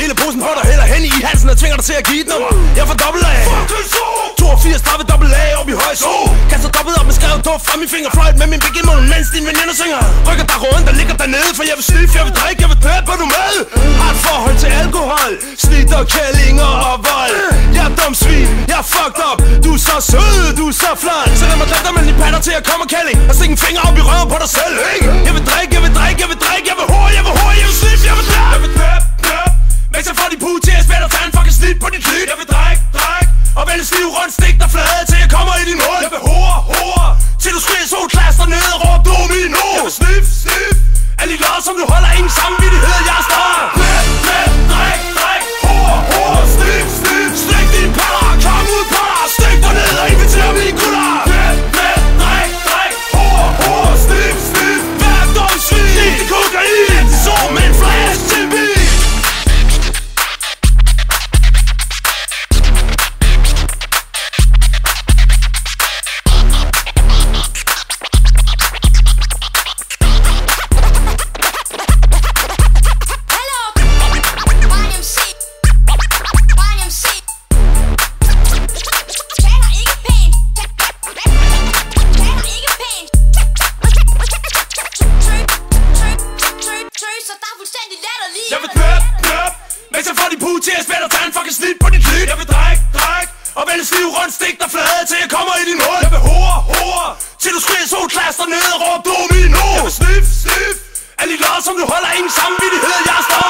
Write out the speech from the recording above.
hele posen på dig, hælder hen i halsen og tvinger dig til at give et nummer. Jeg får dobbelt A 82 30 dobbelt A op i høj så kaster dobbelt op med skrevet duft fra min fingerfløjt med min big mund, mens din veninde synger. Rykker dig rundt, der ligger dernede, for jeg vil sniffe, jeg vil drikke, jeg vil dræbe, hvor du med. Har et forhold til alkohol, snit og kællinger og vold. Jeg er dum svin, jeg er fucked up. Du er så sød, du er så flot. Så lad mig drikke dig mellem de patter til at komme og kælling og stikke en finger op i røven på dig selv, ikke? Jeg vil drikke, jeg vil drikke, jeg vil drikke, jeg vil hår, jeg vil hår, jeg vil sniffe, jeg vil dræbe. Jeg vil dræbe, dræbe. Mens jeg får de puge til at spætte og tage en fucking snit på dit lyt. Jeg vil drikke, drikke og vælge stiv rundt, stik dig flade til jeg kommer i din hul. Jeg vil hore, hore til du skriger så klaster ned og råb domino. Jeg vil snif, snif alle de lås som du holder ingen samvittighed. Jeg er star. Dræb, dræb, dræk, dræk, hore, hore, snif, snif. Stik dine patter, kom ud på dig, stik dig ned og inviter mine gutter. Dræb, dræb, dræk, dræk, hore, hore, snif, snif. Vær dum svin, stik det kokain, så med en flash til bil. Jeg vil dræb, dræb mens jeg får de puge til at spætte og tage en fucking snit på dit lyt. Jeg vil drikke, drikke og vælge stiv rundt, stik dig flade til jeg kommer i din hul. Jeg vil hore, hore til du skriger så klaster ned og råb domino. Jeg vil snif, snif alle de lås som du holder ingen samvittighed. Jeg er stor.